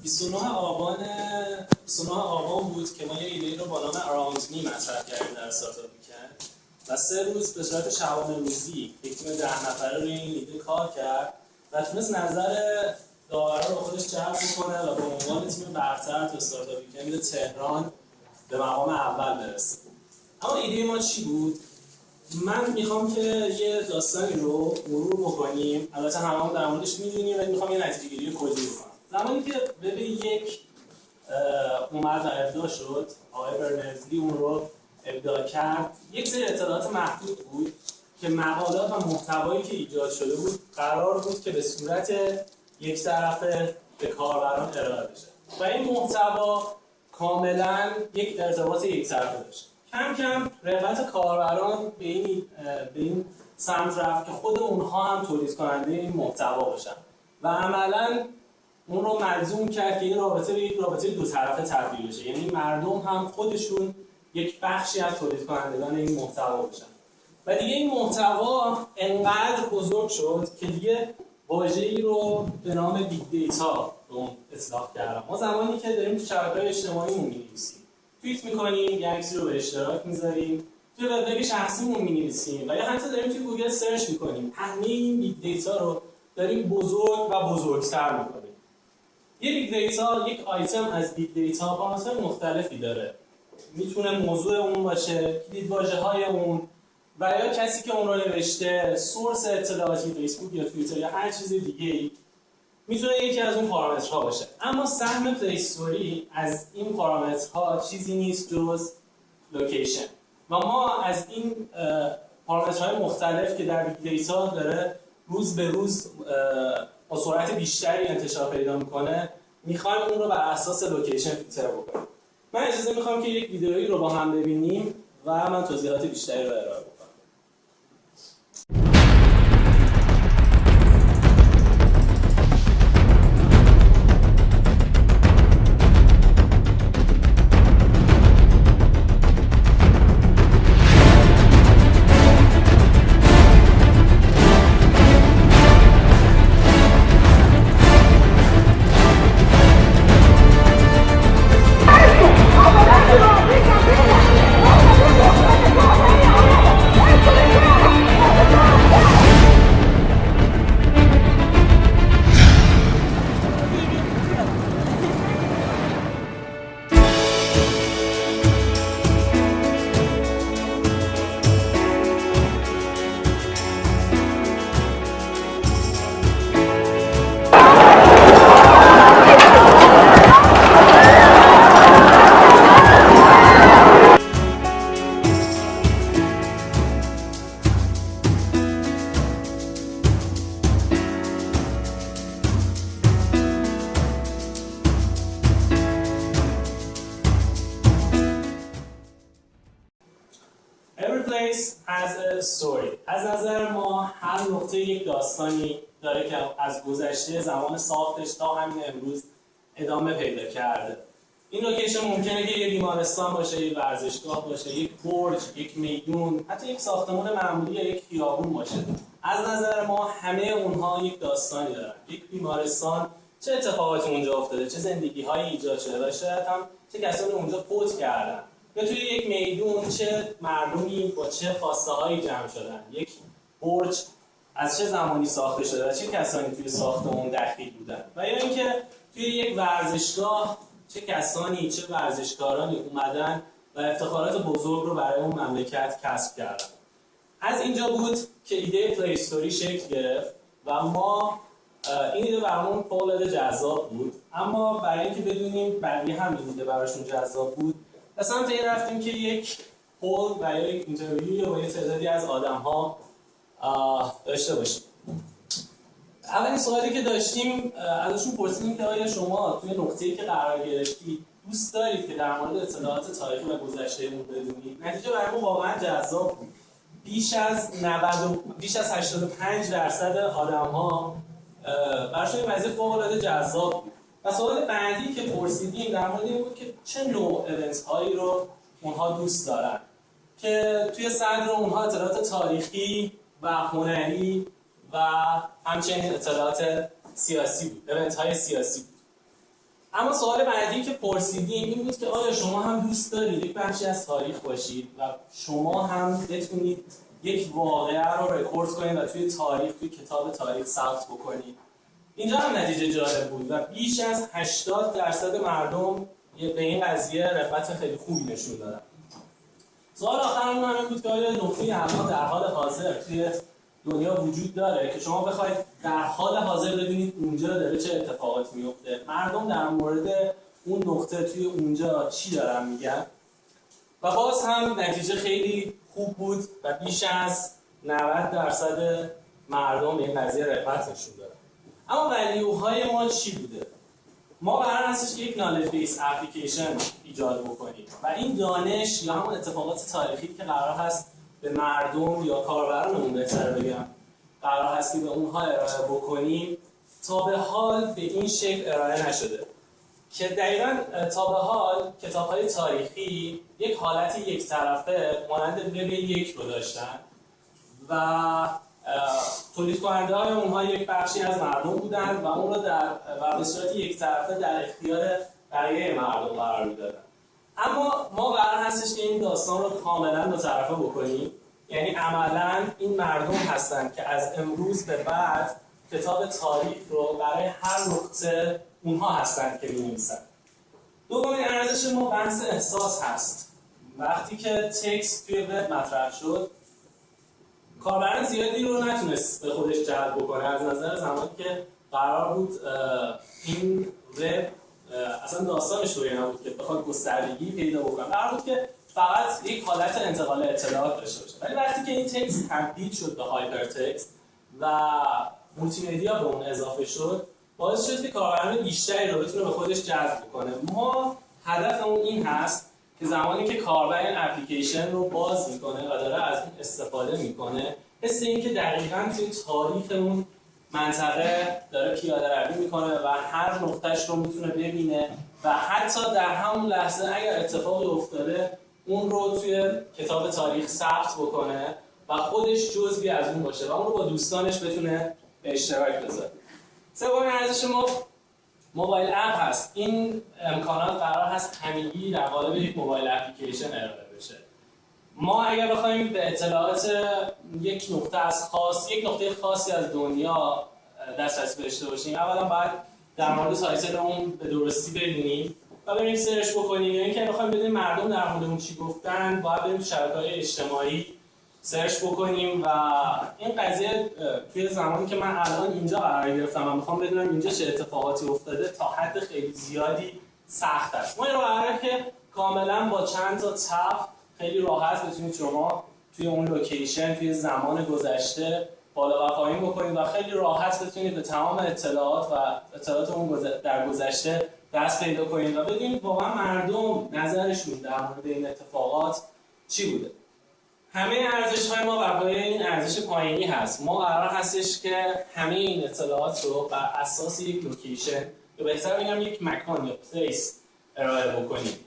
29 آبان بود که ما یه ایده رو با نام Around Me مطرح کردیم در استارتاپ ویکند و 3 روز به صورت شبانه روزی یک تیم 10 نفره روی این ایده کار کرد و تونست نظر داورا رو خودش جلب کنه و به عنوان تیم برتر تو استارتاپ ویکند تهران به مقام اول برسه. اما ایده ما چی بود؟ من میخوام که یه داستانی رو مرور بکنیم، البته هممون در موردش میدونیم ولی میخوام یه نتیجه گیری کلی بکنم. زمانی که وب یک اومد و ابداع شد، آقای برنرزلی اون رو ابداع کرد، یک سری اطلاعات محدود بود که مقالات و محتوایی که ایجاد شده بود قرار بود که به صورت یک طرفه به کاربران ارائه بشه و این محتوا کاملا یک ارتباط یک طرفه داشت. کم کم رغبت کاربران به این سمت رفت که خود اونها هم تولید کننده این محتوا باشن و عملاً اون رو ملزوم کرد که این رابطه به یک رابطه دو طرفه تبدیل بشه، یعنی مردم هم خودشون یک بخشی از تولید کنندگان این محتوا باشن و دیگه این محتوا انقدر بزرگ شد که دیگه واژه‌ای رو به نام بیگ دیتا رو اطلاق کردم. ما زمانی که داریم تو شبکه‌های اجتماعیمون می‌نویسیم، توییت می‌کنیم، یه عکسی رو به اشتراک می‌ذاریم، توی وبلاگ شخصیمون می‌نویسیم و یا حتی داریم توی گوگل سرچ می‌کنیم، همه این بیگ دیتا رو داریم بزرگ و بزرگتر می‌کنیم. یه بیگ دیتا، یک آیتم از بیگ دیتا پارامترهای مختلفی داره. میتونه موضوع اون باشه، کلیدواژه‌های اون و یا کسی که اون رو نوشته، سورس اطلاعاتی فیسبوک یا توییتر یا هر چیز دیگه‌ای میتونه یکی از اون پارامترها باشه. اما سهم پلی استوری از این پارامترها چیزی نیست جز لوکیشن و ما از این پارامترهای مختلف که در بیگ دیتا داره روز به روز با سرعت بیشتری انتشار پیدا میکنه میخوایم اون رو بر اساس لوکیشن فیلتر بکنیم. من اجازه میخوام که یک ویدئویی رو با هم ببینیم و من توضیحات بیشتری رو ارائه بدم. Every place has a story. از نظر ما هر نقطه یک داستانی داره که از گذشته زمان ساختش تا همین امروز ادامه پیدا کرده. این لوکیشن ممکنه که یک بیمارستان باشه، یک ورزشگاه باشه، یک برج، یک میدون، حتی یک ساختمان معمولی یا یک خیابون باشه. از نظر ما همه اونها یک داستانی دارن. یک بیمارستان چه اتفاقاتی اونجا افتاده، چه زندگی‌هایی ایجاد شده و شاید هم چه کسانی اونجا فوت کردن. یا توی یک میدون چه مردمی با چه خواسته‌هایی جمع شدن. یک برج از چه زمانی ساخته شده و چه کسانی توی ساخت اون دخیل بودن. و یا اینکه توی یک ورزشگاه چه کسانی، چه ورزشکارانی اومدن و افتخارات بزرگ رو برای اون مملکت کسب کردن. از اینجا بود که ایده پلی استوری شکل گرفت و ما این ایده برامون فوق‌العاده جذاب بود. اما برای اینکه بدونیم بقیه هم این ایده براشون جذاب بود، به سمت این رفتیم که یک پول و یا یک اینترویو با یه تعدادی از آدم‌ها داشته باشیم. اولین سوالی که داشتیم ازشون پرسیدیم که آیا شما توی نقطه‌ای که قرار گرفتید دوست دارید که در مورد اطلاعات تاریخی و گذشته‌مون بدونید؟ نتیجه برای ما واقعا جذاب بود. بیش از 85% آدم‌ها براشون این وضعیت فوق‌العاده جذاب بود. و سوال بعدی که پرسیدیم در مورد این بود که چه نوع ایونت هایی رو اونها دوست دارن که توی صدر اونها اطلاعات تاریخی و هنری و همچنین اطلاعات سیاسی بود، ایونت های سیاسی بود. اما سوال بعدی که پرسیدیم این بود که آیا شما هم دوست دارید یک بخشی از تاریخ باشید و شما هم بتونید یک واقعه رو رکورد کنید و توی تاریخ، توی کتاب تاریخ ثبت بکنید. اینجا هم نتیجه جالب بود و بیش از 80% مردم به این قضیه رغبت خیلی خوبی نشون دادن. سوال آخرمون هم این بود که آیا نقطه اعمال در حال حاضر توی دنیا وجود داره که شما بخواید در حال حاضر ببینید اونجا داره چه اتفاقاتی میفته، مردم در مورد اون نقطه توی اونجا چی دارن میگن. و باز هم نتیجه خیلی خوب بود و بیش از 90% مردم این قضیه رغبت نشون دادن. اما ولیوهای ما چی بوده؟ ما قرار هستش که یک knowledge based application ایجاد بکنیم و این دانش یا همون اتفاقات تاریخی که قرار هست به مردم یا کاربرانمون بهتر بگم قرار هست که به اونها ارائه بکنیم تا به حال به این شکل ارائه نشده. که دقیقاً تا به حال کتاب‌های تاریخی یک حالت یک طرفه مانند وب یک رو داشتن و تولید کننده های اونها یک بخشی از مردم بودند و اون رو به صورت یک طرفه در اختیار بقیه مردم قرار میدادن. اما ما قرار هستش که این داستان رو کاملا دو طرفه بکنیم، یعنی عملا این مردم هستند که از امروز به بعد کتاب تاریخ رو برای هر نقطه اونها هستند که می‌نویسن. دومین ارزش ما بحث احساس هست. وقتی که تکست توی وب مطرح شد کاربران زیادی رو نتونست به خودش جلب بکنه از نظر زمانی که قرار بود این وب اصلا داستانش طوری نبود که بخواد گستردگی پیدا بکنه، قرار بود که فقط یک حالت انتقال اطلاعات داشته باشه. ولی وقتی که این تکست تبدیل شد به هایپر تکست و مولتی مدیا به اون اضافه شد باعث شد که کاربران بیشتری رو بتونه به خودش جذب کنه. ما هدفمون این هست که زمانی که کاربر این اپلیکیشن رو باز میکنه و داره از اون استفاده میکنه حس این که دقیقاً توی تاریخ اون منطقه داره پیاده روی میکنه و هر نقطهش رو میتونه ببینه و حتی در همون لحظه اگر اتفاقی افتاده اون رو توی کتاب تاریخ ثبت بکنه و خودش جزئی از اون باشه و اون رو با دوستانش بتونه به اشتراک بذاره. سومین ارزش ما موبایل اپ هست. این امکانات قرار هست همگی در قالب یک موبایل اپلیکیشن ارائه بشه. ما اگر بخوایم به اطلاعات یک نقطه خاصی از دنیا دسترسی داشته باشیم، اولا باید در مورد تایتل اون به درستی بدونیم و بریم سرچ بکنیم، یا اینکه بخوایم بدونیم مردم در مورد اون چی گفتن باید بریم شبکه‌های اجتماعی سرچ بکنیم و این قضیه توی زمانی که من الان اینجا قرار گرفتم و میخوام بدونم اینجا چه اتفاقاتی افتاده تا حد خیلی زیادی سخت است. ما این رو قراره که کاملا با چند تا تب خیلی راحت بتونید شما توی اون لوکیشن توی زمان گذشته بالا و پایین بکنید و خیلی راحت بتونید به تمام اطلاعات و اطلاعات اون در گذشته دست پیدا کنید و ببینید واقعا مردم نظرشون در مورد این اتفاقات چی بوده. همه ارزش‌های ما بر پایه این ارزش پایینی هست. ما قرار هستش که همه این اطلاعات رو بر اساس یک لوکیشن یا بهتر بگم یک مکان یا پلیس ارائه بکنیم.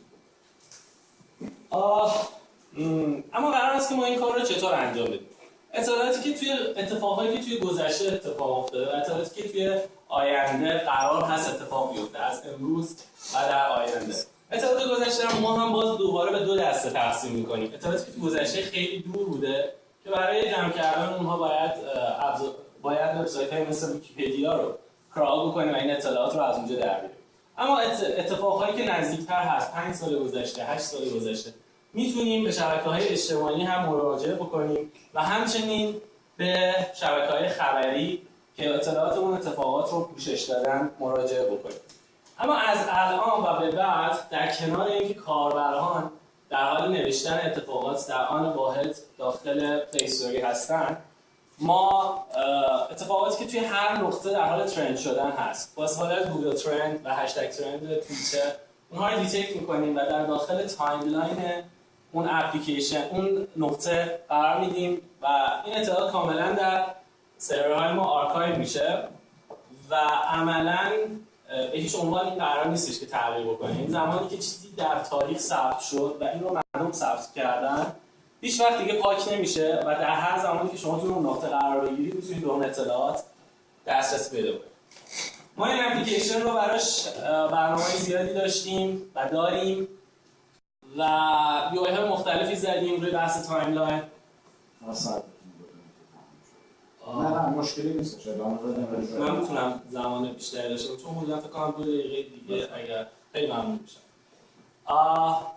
اما قرار است که ما این کار رو چطور انجام بدیم؟ اتفاقایی که توی گذشته اتفاق افتاده و اطلاعاتی که توی آینده قرار هست اتفاق بیفته از امروز و در آینده. اطلاعات گذشته ما هم باز دوباره به دو دسته تقسیم می‌کنیم. اطلاعاتی که گذشته خیلی دور بوده که برای جمع کردن اونها باید وبسایت‌های مثل ویکی‌پدیا رو کراول بکنیم و این اطلاعات رو از اونجا در بیاریم. اما اتفاقایی که نزدیکتر هست 5 سال گذشته، 8 سال گذشته میتونیم به شبکه‌های اجتماعی هم مراجعه بکنیم و همچنین به شبکه‌های خبری که اطلاعات اون اتفاقات رو پوشش دادن مراجعه بکنیم. اما از الان و به بعد در کنار اینکه کاربران در حال نوشتن اتفاقات در آن واحد داخل پلی استوری هستند، ما اتفاقاتی که توی هر نقطه در حال ترند شدن هست با استفاده از گوگل ترند و هشتگ ترند توییتر اونها رو دیتکت می‌کنیم و در داخل تایملاین اون اپلیکیشن اون نقطه قرار میدیم و این اطلاعات کاملا در سرورهای ما آرکایو میشه و عملاً به هیچ عنوان این قرار نیستش که تغییر بکنه. این زمانی که چیزی در تاریخ ثبت شد و این رو مردم ثبت کردن هیچ وقت دیگه پاک نمیشه و در هر زمانی که شما توی اون نقطه قرار بگیرید میتونید به اون اطلاعات دسترسی پیدا کنید. ما این اپلیکیشن رو براش برنامه‌های زیادی داشتیم و داریم و UI های مختلفی زدیم روی بحث تایملاین. نه مشکلی نیست. من میتونم زمان بیشتری داشته باشم چون حدودا فکر کنم 2 دقیقه دیگه اگر خیلی ممنون میشم.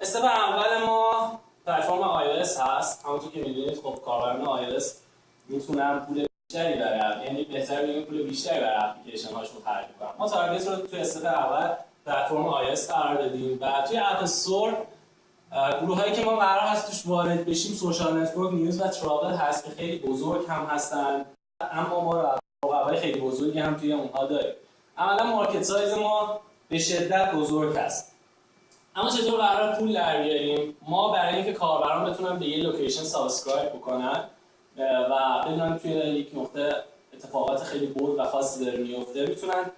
استپ اول ما پلتفرم iOS هست. همونطور که میدونید خب کاربران iOS میتونن پول بیشتری برای یعنی بهتر بگیم پول بیشتری برای اپلیکیشن هاشون خرج کنن. ما تارگت رو توی استپ اول پلتفرم iOS قرار دادیم و توی اپ استور گروهایی که ما قرار هست توش وارد بشیم سوشال نتورک، نیوز و تراول هست که خیلی بزرگ هم هستن، اما ما رقبای خیلی بزرگی هم توی اونها داریم. عملا مارکت سایز ما به شدت بزرگ هست. اما چطور قرار پول در بیاریم؟ ما برای اینکه کاربران بتونن به یه لوکیشن سابسکرایب بکنن و بدونن توی یک نقطه اتفاقات خیلی بولد و خاصی داره میفته میتونن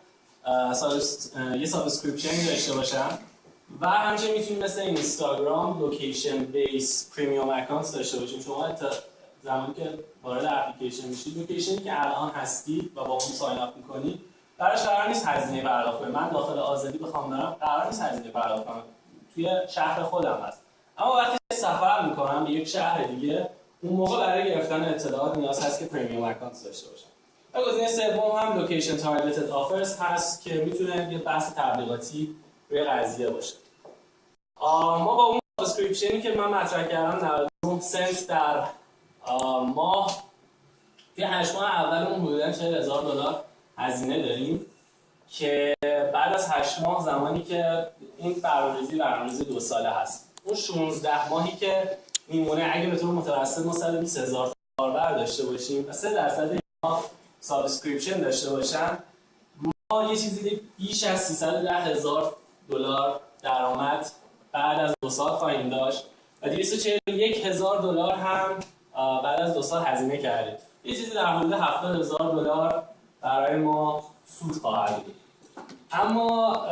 یه سابسکریپشنی داشته باشن و همچنین میتونیم مثل اینستاگرام لوکیشن بیس پریمیوم اکانت داشته باشیم. شما زمانی که وارد اپلیکیشن میشید لوکیشنی که الان هستید و با اون ساین اپ میکنید براش قرار نیست هزینه پرداخت کنید. من داخل آزادی بخوام برم قرار نیست هزینه پرداخت کنم، توی شهر خودم هست. اما وقتی سفر میکنم به یک شهر دیگه اون موقع برای گرفتن اطلاعات نیاز هست که پریمیوم اکانت داشته باشم. و گزینه سوم هم لوکیشن تارگتد آفرز هست که میتونه یه بحث تبلیغاتی روی قضیه باشه. ما با اون سابسکریپشنی که من مطرح کردم 99 سنت در ماه توی 8 ماه اولمون حدوداً $40,000 هزینه داریم که بعد از 8 ماه زمانی که این برنامه‌ریزی 2 ساله هست، اون 16 ماهی که میمونه اگه به طور متوسط ما 120,000 کاربر داشته باشیم و 3% ما سابسکریپشن داشته باشن، ما یه چیزی بیش از $310,000 درآمد بعد از 2 سال خواهیم داشت و $241,000 هم بعد از 2 سال هزینه کردیم. یه چیزی در حدود $70,000 برای ما سود خواهد بود. اما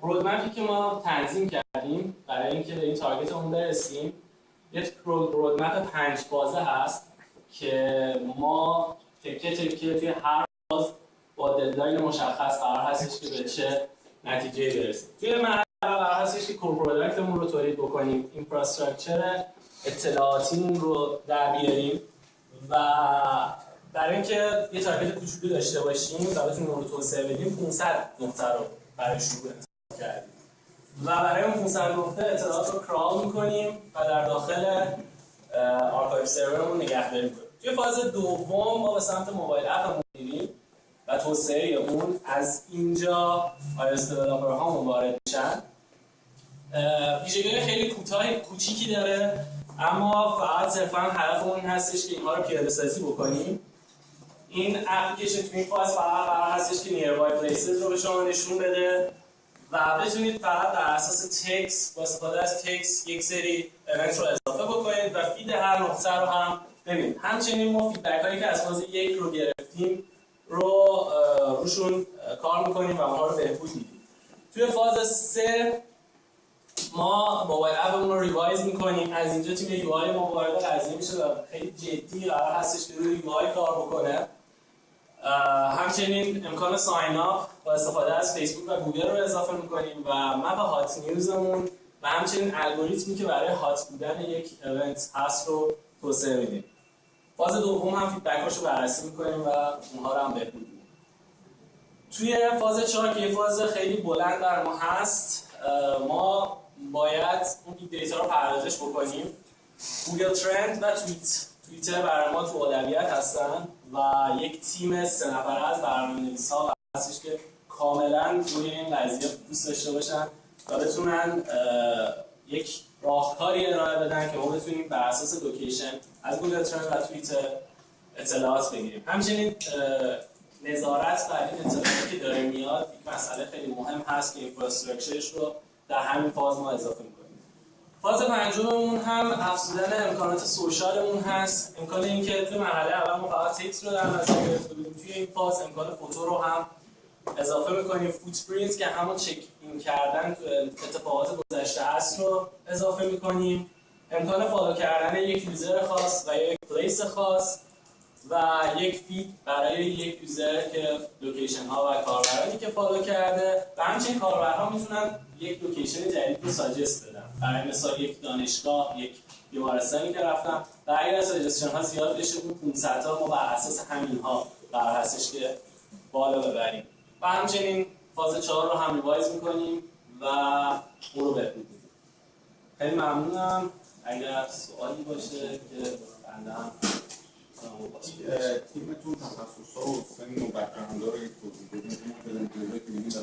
رودمپی که ما تنظیم کردیم برای اینکه به این تارگتمون برسیم یک رودمپ 5 فازه هست که ما تکه توی هر فاز با ددلاین مشخص قرار هستش که به چه نتیجه برسیم. توی مرحله قرار هستش که کور پروداکتمون رو تولید بکنیم، اینفراستراکچر اطلاعاتیمون رو در بیاریم و برای اینکه یه تارگت کوچولو داشته باشیم و بتونیم اون رو توسعه بدیم 500 نقطه رو برای شروع انتخاب کردیم و برای اون 500 نقطه اطلاعات رو کرال می‌کنیم و در داخل آرکایو سرورمون نگهداری می‌کنیم. توی فاز دوم ما به سمت موبایل اپ میریم و توسعه اون از اینجا iOS دیولپرها وارد میشن. ویژگی‌های خیلی کوچیکی داره اما فقط صرفاً هدفمون این هستش که اینها رو پیاده‌سازی بکنیم. این اپلیکیشن تو این فاز فقط قرار هستش که نیربای پلیسز رو به شما نشون بده و بتونید فقط بر اساس تکست با استفاده از تکست یک سری ایونت رو اضافه بکنید و فید هر نقطه رو هم ببینید. همچنین ما فیدبک هایی که از فاز 1 رو گرفتیم رو روشون کار میکنیم و اونها رو بهبود میدیم. توی فاز 3 ما موبایل اپمون رو ریوایز میکنیم. از اینجا تیم یو آی ما وارد قضیه میشه و خیلی جدی قرار هستش که روی یو آی کار بکنه. همچنین امکان ساین اپ با استفاده از فیسبوک و گوگل رو اضافه میکنیم و مپ هات نیوزمون و همچنین الگوریتمی که برای هات بودن یک ایونت هست رو توسعه میدیم. فاز دوم هم فیدبک‌هاشو بررسی میکنیم و اونها رو هم بهبود میدیم. توی فاز 4 که یه فاز خیلی بلند بر ما هست، ما باید اون بیگ دیتا رو پردازش بکنیم. گوگل ترند و توییتر برای ما تو اولویت هستن و یک تیم 3 نفره از برنامه‌نویس‌ها هستش که کاملا روی این قضیه فوکوس داشته باشن و بتونن یک راهکاری ارائه بدن که ما بتونیم بر اساس لوکیشن از گوگل ترند و توییتر اطلاعات بگیریم. همچنین نظارت بر این اطلاعاتی که داره میاد یک مسئله خیلی مهم هست که اینفراستراکچرش رو در همین فاز ما اضافه می‌کنیم. فاز پنجممون هم افزودن امکانات سوشالمون هست. امکان اینکه توی مرحله اول ما فقط تکست رو در نظر گرفته بودیم، توی این فاز امکان فوتو رو هم اضافه می‌کنیم. فوتپرینت که همون چک این کردن تو اتفاقات گذشته است رو اضافه می‌کنیم. امکان فالو کردن یک یوزر خاص و یک پلیس خاص و یک فید برای یک یوزر که لوکیشن ها و کاربرانی که فالو کرده و همچنین کاربرها میتونن یک لوکیشن جدید رو ساجست بدن. برای مثال یک دانشگاه، یک بیمارستانی که رفتم و اگر ساجستشن ها زیاد بشه بود 500 تا ما بر اساس همین ها قرار هستش که بالا ببریم و همچنین فاز 4 رو هم ریوایز میکنیم و اون رو بهبود میدیم. خیلی ممنونم. اگر سوالی باشه که بنده هم تیمتون تخصص‌ها و سن و بک‌گراند‌ها رو یک توضیح بدید.